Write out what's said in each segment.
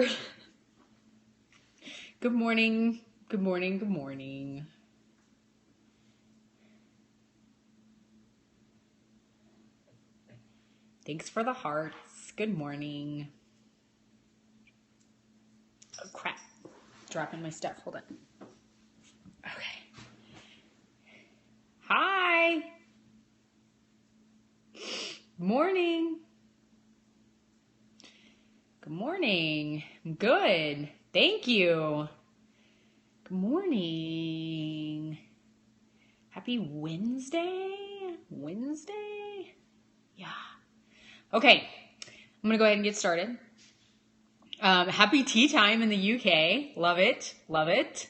start. Good morning. Good morning. Good morning. Thanks for the hearts. Good morning. Oh, crap. Dropping my stuff. Hold on. Okay. Hi. Morning. Good morning. I'm good. Thank you. Good morning. Happy Wednesday. Wednesday? Yeah. Okay. I'm going to go ahead and get started. Happy tea time in the UK. Love it. Love it.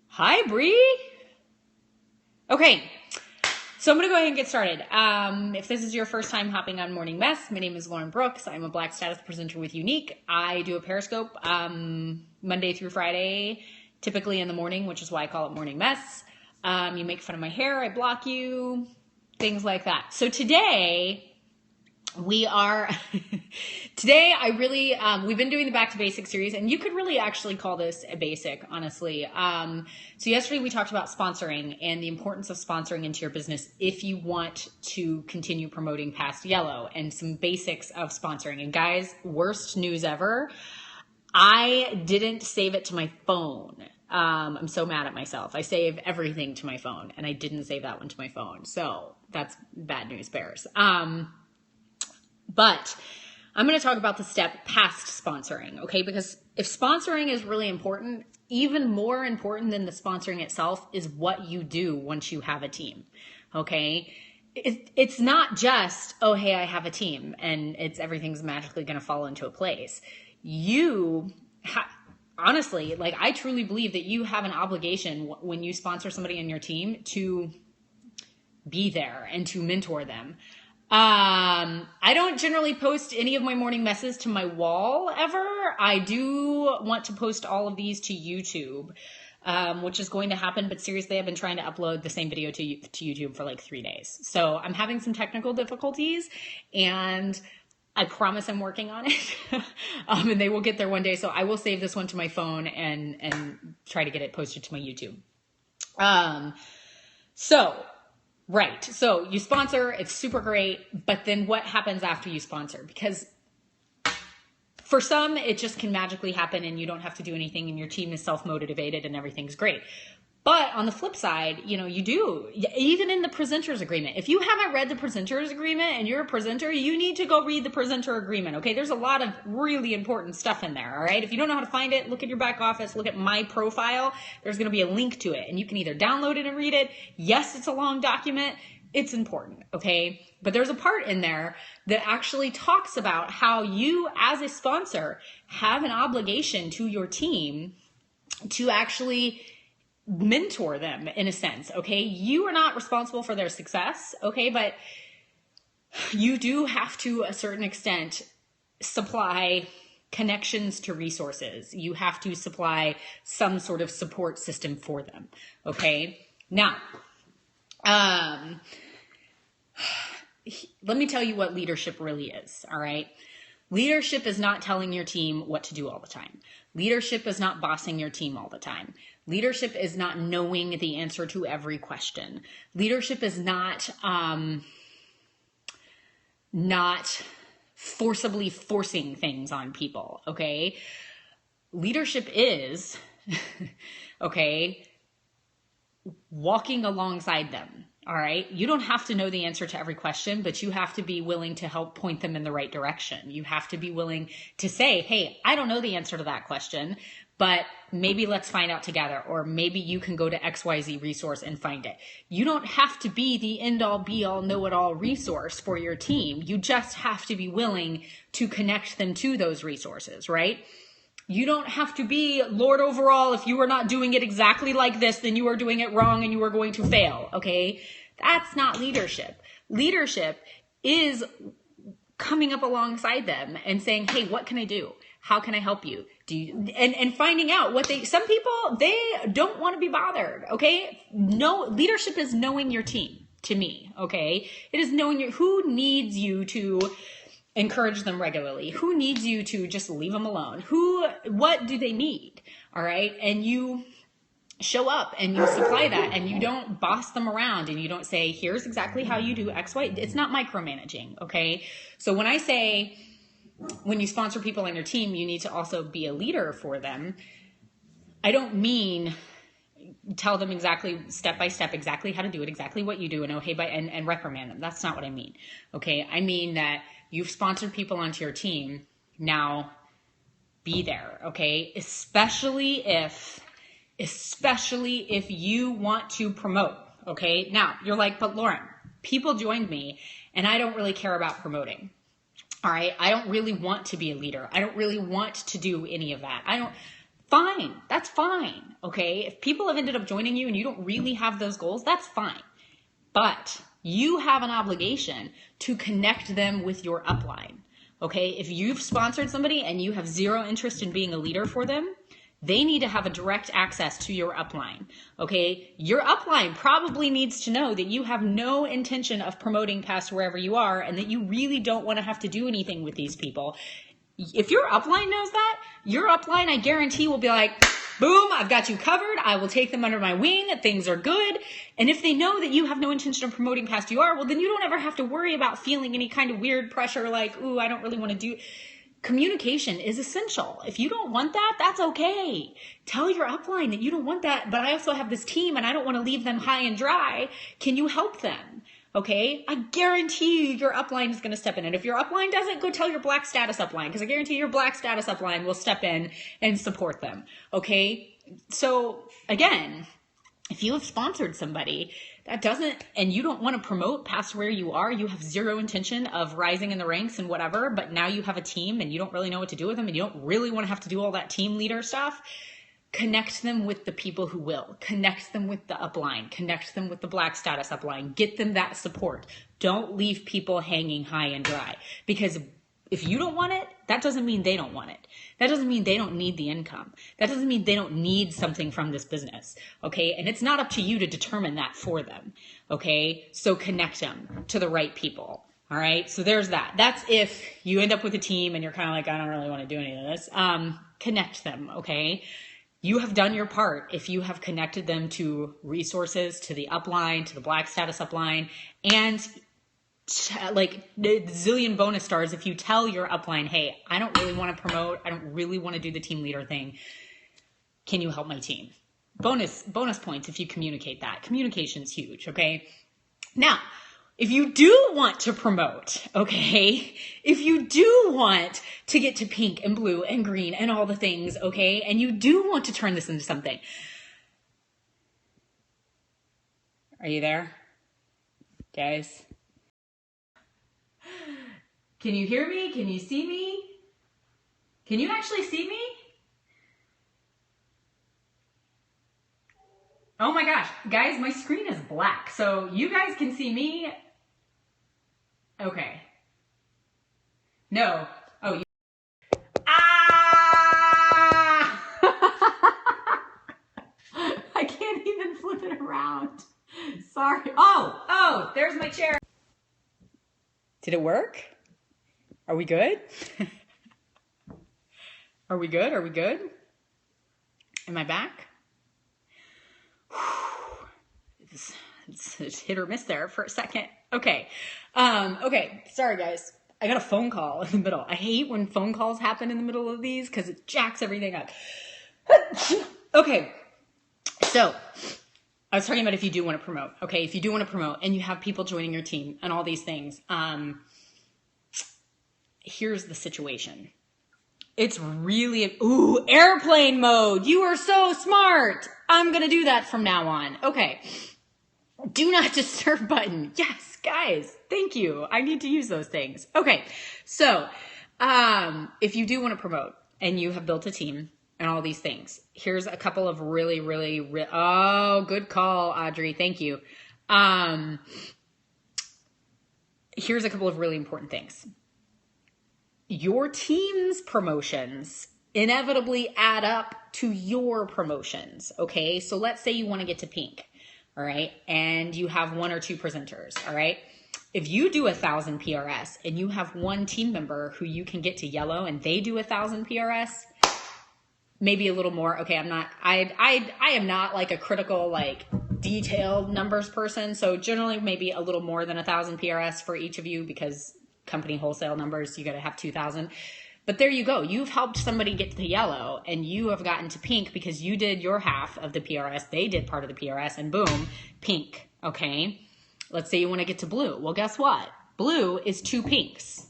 Hi, Bree. Okay. So I'm going to go ahead and get started. If this is your first time hopping on Morning Mess, my name is Lauren Brooks. I'm a Black status presenter with Younique. I do a Periscope Monday through Friday, typically in the morning, which is why I call it Morning Mess. You make fun of my hair, I block you, things like that. So today we've been doing the Back to Basics series, and you could really actually call this a basic, honestly. So yesterday we talked about sponsoring and the importance of sponsoring into your business if you want to continue promoting past yellow, and some basics of sponsoring. And guys, worst news ever. I didn't save it to my phone. I'm so mad at myself. I save everything to my phone, and I didn't save that one to my phone. So that's bad news bears. But I'm going to talk about the step past sponsoring, okay? Because if sponsoring is really important, even more important than the sponsoring itself is what you do once you have a team, okay? It's not just, oh, hey, I have a team and everything's magically going to fall into a place. Honestly, like, I truly believe that you have an obligation when you sponsor somebody in your team to be there and to mentor them. I don't generally post any of my morning messes to my wall ever. I do want to post all of these to YouTube, which is going to happen. But seriously, I've been trying to upload the same video to YouTube for like 3 days. So I'm having some technical difficulties, and I promise I'm working on it. And they will get there one day. So I will save this one to my phone and try to get it posted to my YouTube. Right. So you sponsor, it's super great, but then what happens after you sponsor? Because for some, it just can magically happen and you don't have to do anything and your team is self-motivated and everything's great. But on the flip side, you do, even in the presenter's agreement. If you haven't read the presenter's agreement and you're a presenter, you need to go read the presenter agreement, okay? There's a lot of really important stuff in there, all right? If you don't know how to find it, look at your back office, look at my profile. There's going to be a link to it, and you can either download it and read it. Yes, it's a long document. It's important, okay? But there's a part in there that actually talks about how you, as a sponsor, have an obligation to your team to actually mentor them in a sense, okay? You are not responsible for their success, okay? But you do have to, a certain extent, supply connections to resources. You have to supply some sort of support system for them, okay? Now, let me tell you what leadership really is, all right? Leadership is not telling your team what to do all the time. Leadership is not bossing your team all the time. Leadership is not knowing the answer to every question. Leadership is not forcibly forcing things on people, okay? Leadership is, okay, walking alongside them. All right. You don't have to know the answer to every question, but you have to be willing to help point them in the right direction. You have to be willing to say, hey, I don't know the answer to that question, but maybe let's find out together. Or maybe you can go to XYZ resource and find it. You don't have to be the end all be all know it all resource for your team. You just have to be willing to connect them to those resources, right? You don't have to be Lord overall. If you are not doing it exactly like this, then you are doing it wrong and you are going to fail. Okay. That's not leadership. Leadership is coming up alongside them and saying, hey, what can I do? How can I help you? And finding out some people, they don't want to be bothered. Okay. No, leadership is knowing your team to me. Okay. It is knowing who needs you to encourage them regularly. Who needs you to just leave them alone? What do they need? All right. And you show up and you supply that, and you don't boss them around, and you don't say, here's exactly how you do X, Y. It's not micromanaging. Okay. So when I say, when you sponsor people on your team, you need to also be a leader for them. I don't mean tell them exactly step by step, exactly how to do it, exactly what you do, and and reprimand them. That's not what I mean. Okay. I mean that you've sponsored people onto your team. Now be there. Okay. Especially if you want to promote. Okay. Now you're like, but Lauren, people joined me and I don't really care about promoting. All right. I don't really want to be a leader. I don't really want to do any of that. Fine. That's fine. Okay. If people have ended up joining you and you don't really have those goals, that's fine. But you have an obligation to connect them with your upline. Okay. If you've sponsored somebody and you have zero interest in being a leader for them, they need to have a direct access to your upline. Okay. Your upline probably needs to know that you have no intention of promoting past wherever you are, and that you really don't want to have to do anything with these people. If your upline knows that, your upline, I guarantee, will be like, boom, I've got you covered. I will take them under my wing. Things are good. And if they know that you have no intention of promoting past you are, well, then you don't ever have to worry about feeling any kind of weird pressure like, ooh, I don't really want to do. Communication is essential. If you don't want that, that's okay. Tell your upline that you don't want that, but I also have this team and I don't want to leave them high and dry. Can you help them? Okay. I guarantee you your upline is going to step in. And if your upline doesn't, go tell your Black status upline, because I guarantee your Black status upline will step in and support them. Okay. So again, if you have sponsored somebody and you don't want to promote past where you are, you have zero intention of rising in the ranks and whatever, but now you have a team and you don't really know what to do with them, and you don't really want to have to do all that team leader stuff, connect them with the people who will. Connect them with the upline. Connect them with the Black status upline. Get them that support. Don't leave people hanging high and dry, because if you don't want it, that doesn't mean they don't want it. That doesn't mean they don't need the income. That doesn't mean they don't need something from this business. Okay. And it's not up to you to determine that for them. Okay. So connect them to the right people. All right. So there's that. That's if you end up with a team and you're kind of like, I don't really want to do any of this. Connect them. Okay. You have done your part if you have connected them to resources, to the upline, to the Black status upline, and like the zillion bonus stars if you tell your upline, hey, I don't really want to promote. I don't really want to do the team leader thing. Can you help my team? Bonus points if you communicate that. Communication's huge. Okay. Now, if you do want to promote, okay, if you do want to get to pink and blue and green and all the things, okay, and you do want to turn this into something. Are you there, guys? Can you hear me? Can you see me? Can you actually see me? Oh my gosh, guys, my screen is black. So you guys can see me. Okay. No. Oh, you. Ah! I can't even flip it around. Sorry. Oh, there's my chair. Did it work? Are we good? Are we good? Are we good? Am I back? It's hit or miss there for a second. Okay. Okay. Sorry, guys. I got a phone call in the middle. I hate when phone calls happen in the middle of these because it jacks everything up. Okay. So I was talking about if you do want to promote. Okay. If you do want to promote and you have people joining your team and all these things, here's the situation. It's really, airplane mode. You are so smart. I'm going to do that from now on. Okay. Do not disturb button. Yes, guys. Thank you. I need to use those things. Okay. So, if you do want to promote and you have built a team and all these things, here's a couple of really, good call, Audrey. Thank you. Here's a couple of really important things. Your team's promotions inevitably add up to your promotions. Okay. So let's say you want to get to pink. All right. And you have one or two presenters. All right. if you do 1,000 PRS and you have one team member who you can get to yellow and they do 1,000 PRS, maybe a little more. Okay, I am not like a critical, like detailed numbers person. So generally maybe a little more than 1,000 PRS for each of you, because company wholesale numbers, you got to have 2,000. But there you go. You've helped somebody get to yellow and you have gotten to pink because you did your half of the PRS. They did part of the PRS and boom, pink. Okay. Let's say you want to get to blue. Well, guess what? Blue is 2 pinks.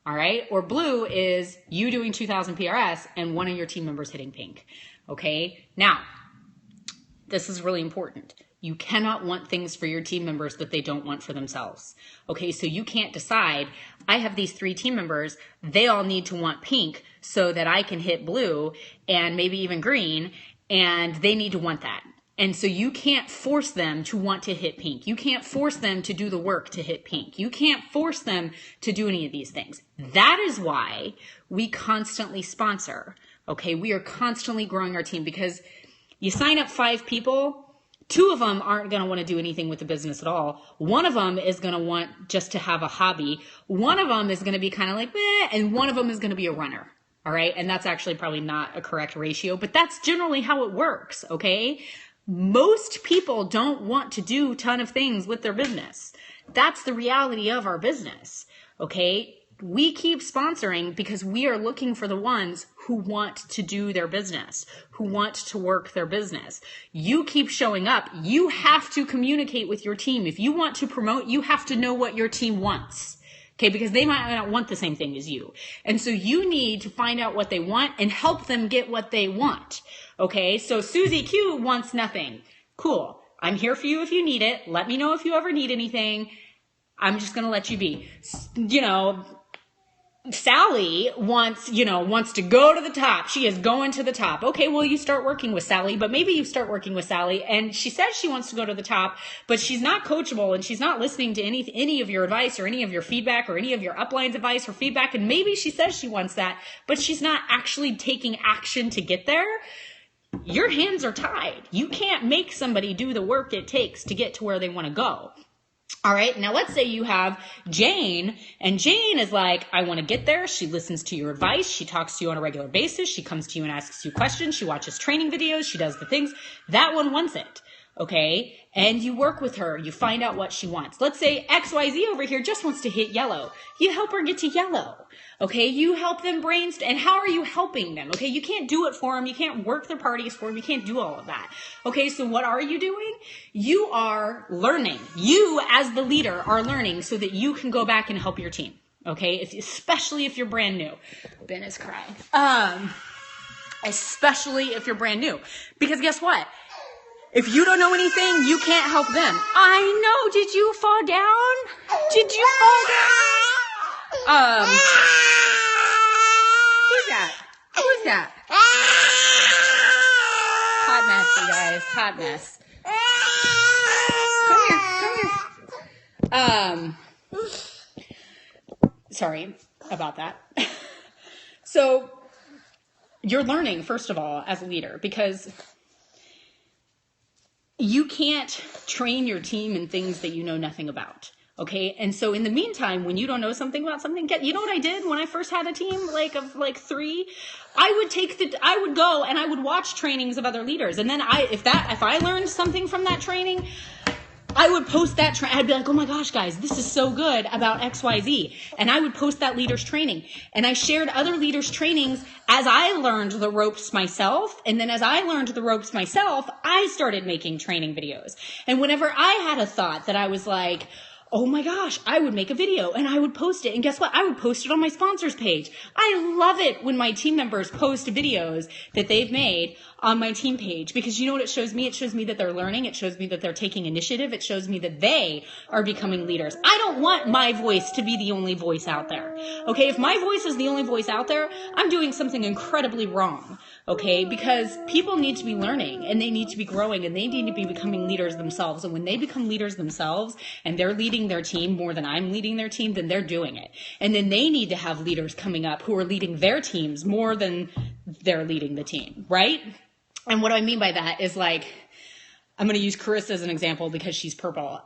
All right. Or blue is you doing 2,000 PRS and one of your team members hitting pink. Okay. Now, this is really important. You cannot want things for your team members that they don't want for themselves. Okay, so you can't decide, I have these 3 team members, they all need to want pink so that I can hit blue and maybe even green, and they need to want that. And so you can't force them to want to hit pink. You can't force them to do the work to hit pink. You can't force them to do any of these things. That is why we constantly sponsor. Okay, we are constantly growing our team, because you sign up 5 people, 2 of them aren't going to want to do anything with the business at all. 1 of them is going to want just to have a hobby. 1 of them is going to be kind of like, meh, and 1 of them is going to be a runner. All right. And that's actually probably not a correct ratio, but that's generally how it works. Okay. Most people don't want to do a ton of things with their business. That's the reality of our business. Okay. We keep sponsoring because we are looking for the ones who want to do their business, who want to work their business. You keep showing up. You have to communicate with your team. If you want to promote, you have to know what your team wants. Okay, because they might not want the same thing as you. And so you need to find out what they want and help them get what they want. Okay, so Susie Q wants nothing. Cool. I'm here for you if you need it. Let me know if you ever need anything. I'm just going to let you be. You know, Sally wants to go to the top. She is going to the top. Okay, well, you start working with Sally, but maybe you start working with Sally and she says she wants to go to the top, but she's not coachable and she's not listening to any of your advice or any of your feedback or any of your uplines advice or feedback. And maybe she says she wants that, but she's not actually taking action to get there. Your hands are tied. You can't make somebody do the work it takes to get to where they want to go. All right. Now let's say you have Jane, and Jane is like, I want to get there. She listens to your advice. She talks to you on a regular basis. She comes to you and asks you questions. She watches training videos. She does the things. That one wants it. Okay. And you work with her. You find out what she wants. Let's say XYZ over here just wants to hit yellow. You help her get to yellow. Okay. You help them brainstorm. And how are you helping them? Okay. You can't do it for them. You can't work their parties for them. You can't do all of that. Okay. So what are you doing? You are learning. You as the leader are learning so that you can go back and help your team. Okay. Especially if you're brand new. Ben is crying. Especially if you're brand new, because guess what? If you don't know anything, you can't help them. I know. Did you fall down? Did you fall down? Who's that? Who's that? Hot mess, you guys. Hot mess. Come here. Sorry about that. So you're learning, first of all, as a leader, because you can't train your team in things that you know nothing about. Okay. And so in the meantime, when you don't know something about something, you know what I did when I first had a team of 3? I would go and I would watch trainings of other leaders. And then if I learned something from that training, I would post that. I'd be like, oh my gosh, guys, this is so good about XYZ. And I would post that leader's training. And I shared other leaders' trainings as I learned the ropes myself. And then as I learned the ropes myself, I started making training videos. And whenever I had a thought that I was like, oh my gosh, I would make a video and I would post it. And guess what? I would post it on my sponsors page. I love it when my team members post videos that they've made on my team page, because you know what it shows me? It shows me that they're learning. It shows me that they're taking initiative. It shows me that they are becoming leaders. I don't want my voice to be the only voice out there. Okay. If my voice is the only voice out there, I'm doing something incredibly wrong. Okay. Because people need to be learning and they need to be growing and they need to be becoming leaders themselves. And when they become leaders themselves and they're leading their team more than I'm leading their team, then they're doing it. And then they need to have leaders coming up who are leading their teams more than they're leading the team. Right? And what I mean by that is, like, I'm going to use Carissa as an example because she's purple.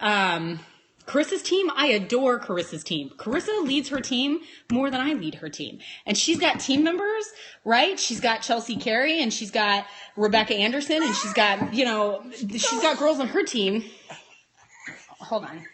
Carissa's team, I adore Carissa's team. Carissa leads her team more than I lead her team. And she's got team members, right? She's got Chelsea Carey and she's got Rebecca Anderson and she's got, she's got girls on her team. Hold on.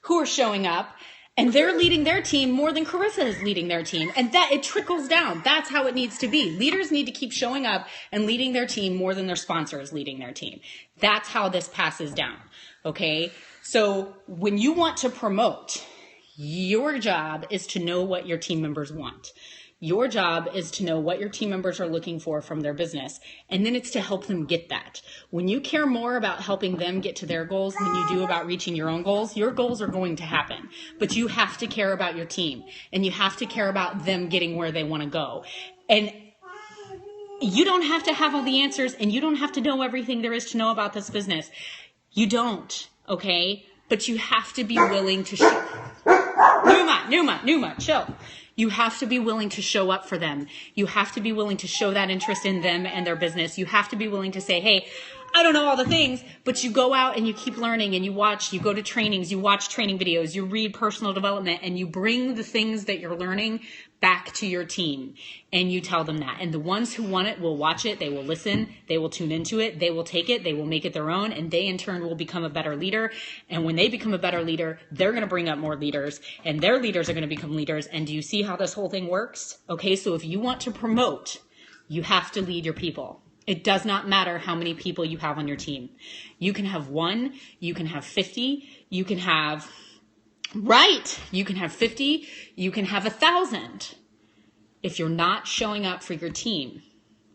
Who are showing up. And they're leading their team more than Carissa is leading their team. And that it trickles down. That's how it needs to be. Leaders need to keep showing up and leading their team more than their sponsor is leading their team. That's how this passes down. Okay? So when you want to promote, your job is to know what your team members want. Your job is to know what your team members are looking for from their business. And then it's to help them get that. When you care more about helping them get to their goals than you do about reaching your own goals, your goals are going to happen. But you have to care about your team and you have to care about them getting where they want to go. And you don't have to have all the answers and you don't have to know everything there is to know about this business. You don't, okay? But you have to be willing to Numa, chill. You have to be willing to show up for them. You have to be willing to show that interest in them and their business. You have to be willing to say, hey, I don't know all the things, but you go out and you keep learning and you go to trainings, you watch training videos, you read personal development, and you bring the things that you're learning back to your team and you tell them that. And the ones who want it will watch it, they will listen, they will tune into it, they will take it, they will make it their own, and they in turn will become a better leader. And when they become a better leader, they're going to bring up more leaders and their leaders are going to become leaders. And do you see how this whole thing works? Okay, so if you want to promote, you have to lead your people. It does not matter how many people you have on your team. You can have 1, you can have 50, you can have 50, you can have 1,000. If you're not showing up for your team,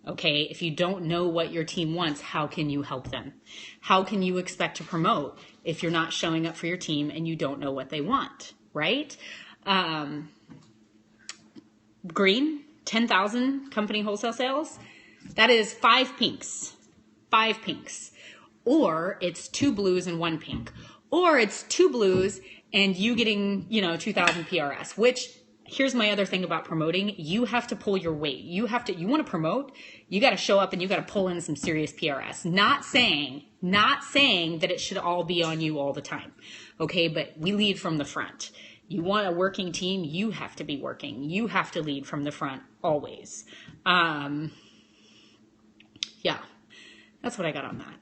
okay, if you don't know what your team wants, how can you help them? How can you expect to promote if you're not showing up for your team and you don't know what they want, right? Green, 10,000 company wholesale sales. That is 5 pinks, or it's 2 blues and 1 pink, or it's 2 blues and you getting, 2,000 PRS, which here's my other thing about promoting. You have to pull your weight. You want to promote, you got to show up and you got to pull in some serious PRS. Not saying that it should all be on you all the time. Okay. But we lead from the front. You want a working team. You have to be working. You have to lead from the front always. Yeah, that's what I got on that.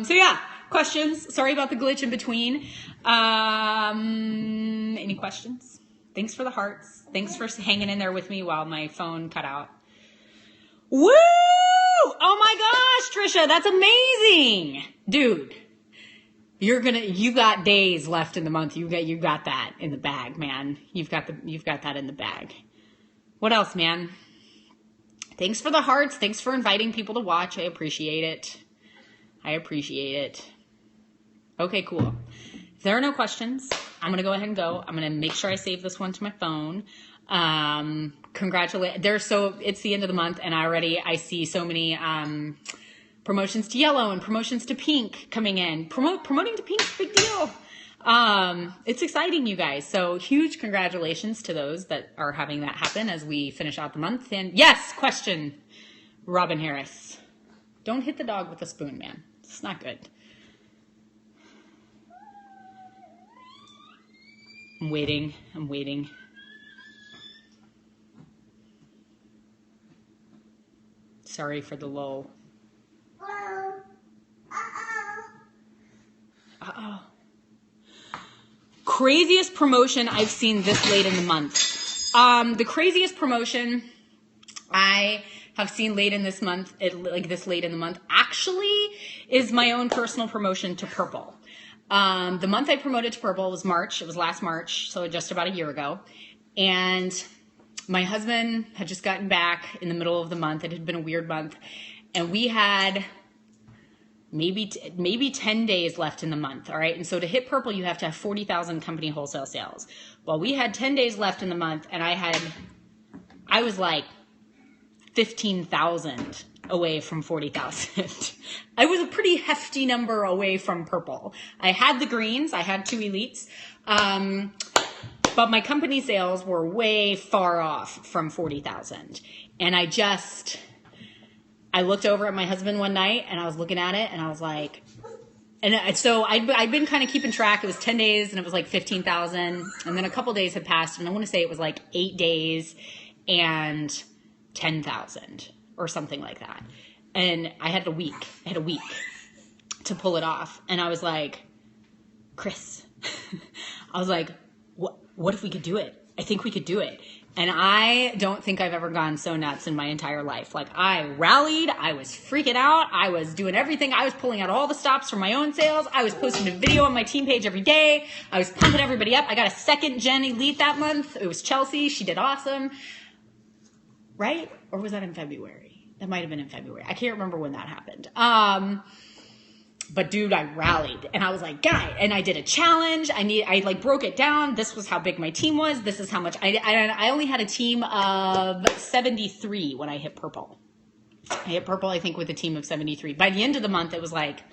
So yeah, questions. Sorry about the glitch in between. Any questions? Thanks for the hearts. Thanks for hanging in there with me while my phone cut out. Woo! Oh my gosh, Trisha, that's amazing. Dude, you got days left in the month. You got that in the bag, man. You've got that in the bag. What else, man? Thanks for the hearts. Thanks for inviting people to watch. I appreciate it. Okay, cool. If there are no questions, I'm going to go ahead and go. I'm going to make sure I save this one to my phone. It's the end of the month and I see so many, promotions to yellow and promotions to pink coming in. Promoting to pink is a big deal. It's exciting, you guys. So huge congratulations to those that are having that happen as we finish out the month. And yes, question, Robin Harris. Don't hit the dog with a spoon, man. It's not good. I'm waiting. Sorry for the lull. Uh-oh. Craziest promotion I've seen this late in the month. The craziest promotion I have seen late in this month, actually is my own personal promotion to Purple. The month I promoted to Purple was March. It was last March, so just about a year ago. And my husband had just gotten back in the middle of the month. It had been a weird month. And we had maybe 10 days left in the month. All right. And so to hit Purple, you have to have 40,000 company wholesale sales. Well, we had 10 days left in the month and I was like 15,000 away from 40,000. I was a pretty hefty number away from Purple. I had the greens. I had 2 elites. But my company sales were way far off from 40,000. And I looked over at my husband one night and I was looking at it and I was like, so I'd been kind of keeping track. It was 10 days and it was like 15,000. And then a couple days had passed and I want to say it was like 8 days and 10,000 or something like that. And I had a week to pull it off. And I was like, Chris, I was like, what if we could do it? I think we could do it. And I don't think I've ever gone so nuts in my entire life. Like, I rallied, I was freaking out, I was doing everything. I was pulling out all the stops from my own sales. I was posting a video on my team page every day. I was pumping everybody up. I got a second Gen Elite that month. It was Chelsea. She did awesome. Right? Or was that in February? That might have been in February. I can't remember when that happened. But dude, I rallied and I was like, guy, and I did a challenge. I like broke it down. This was how big my team was. This is how much I only had a team of 73 when I hit purple. I hit purple, I think, with a team of 73. By the end of the month, it was like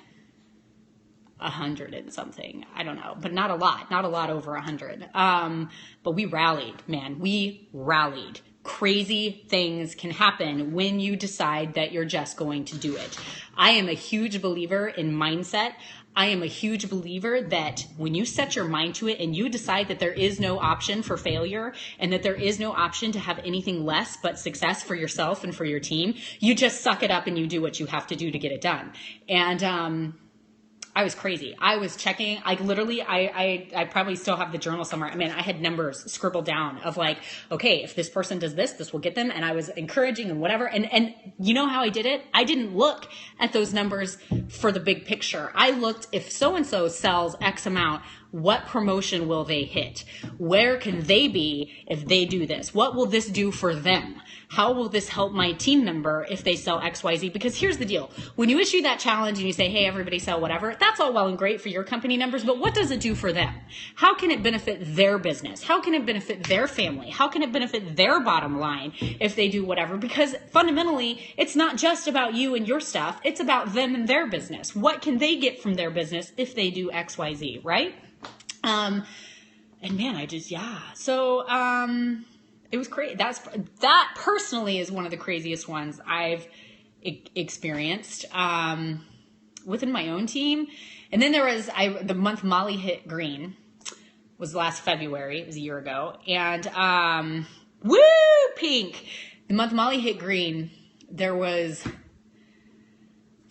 100 and something. I don't know, but not a lot over 100. But we rallied, man. We rallied. Crazy things can happen when you decide that you're just going to do it. I am a huge believer in mindset. I am a huge believer that when you set your mind to it and you decide that there is no option for failure and that there is no option to have anything less but success for yourself and for your team, you just suck it up and you do what you have to do to get it done. And, I was crazy. I was checking, like literally, I probably still have the journal somewhere. I mean, I had numbers scribbled down of like, okay, if this person does this, this will get them. And I was encouraging and whatever. And you know how I did it? I didn't look at those numbers for the big picture. I looked, if so-and-so sells X amount, what promotion will they hit? Where can they be if they do this? What will this do for them? How will this help my team member if they sell XYZ? Because here's the deal. When you issue that challenge and you say, hey, everybody sell whatever, that's all well and great for your company numbers, but what does it do for them? How can it benefit their business? How can it benefit their family? How can it benefit their bottom line if they do whatever? Because fundamentally, it's not just about you and your stuff. It's about them and their business. What can they get from their business if they do XYZ, right? And man, So, it was crazy. That personally is one of the craziest ones I've experienced, within my own team. And then there was, the month Molly hit green was last February. It was a year ago. And, woo, pink. The month Molly hit green, there was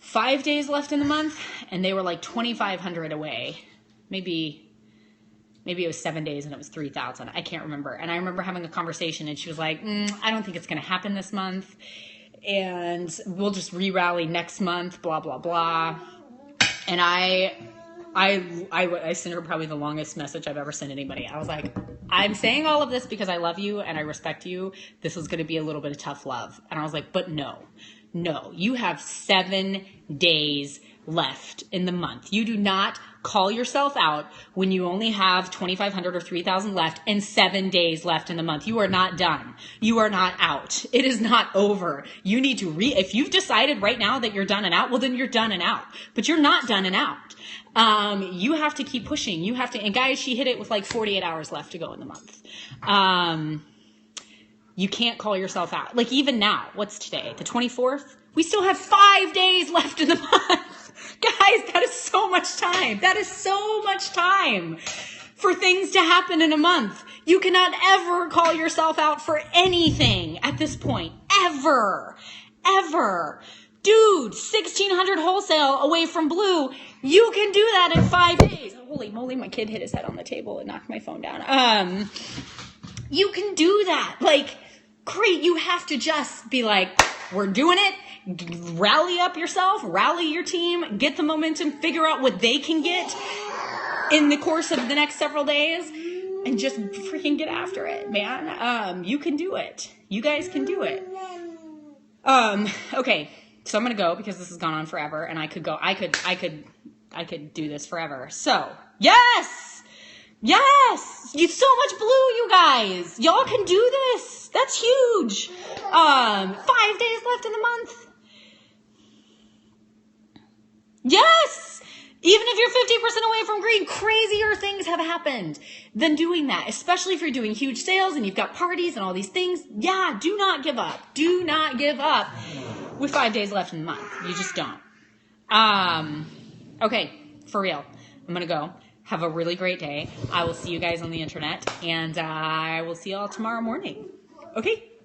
5 days left in the month and they were like 2,500 away. Maybe it was 7 days and it was 3,000. I can't remember. And I remember having a conversation and she was like, I don't think it's going to happen this month. And we'll just re-rally next month, blah, blah, blah. And I sent her probably the longest message I've ever sent anybody. I was like, I'm saying all of this because I love you and I respect you. This is going to be a little bit of tough love. And I was like, but no, you have 7 days left in the month. You do not call yourself out when you only have 2,500 or 3,000 left and 7 days left in the month. You are not done. You are not out. It is not over. You need to if you've decided right now that you're done and out, well, then you're done and out, but you're not done and out. You have to keep pushing. You have to, and guys, she hit it with like 48 hours left to go in the month. You can't call yourself out. Like even now, what's today? The 24th? We still have 5 days left in the month. Guys, that is so much time. That is so much time for things to happen in a month. You cannot ever call yourself out for anything at this point. Ever. Dude, 1,600 wholesale away from blue. You can do that in 5 days. Holy moly, my kid hit his head on the table and knocked my phone down. You can do that. Like, great. You have to just be like, we're doing it. Rally up yourself, rally your team, get the momentum, figure out what they can get in the course of the next several days, and just freaking get after it, man. You can do it. You guys can do it. Okay, so I'm gonna go because this has gone on forever, and I could do this forever. So, yes! You so much blue, you guys. Y'all can do this. That's huge. 5 days left in the month. Yes! Even if you're 50% away from green, crazier things have happened than doing that, especially if you're doing huge sales and you've got parties and all these things. Yeah, do not give up. Do not give up with 5 days left in the month. You just don't. Okay, For real. I'm going to go. Have a really great day. I will see you guys on the internet, and I will see y'all tomorrow morning. Okay?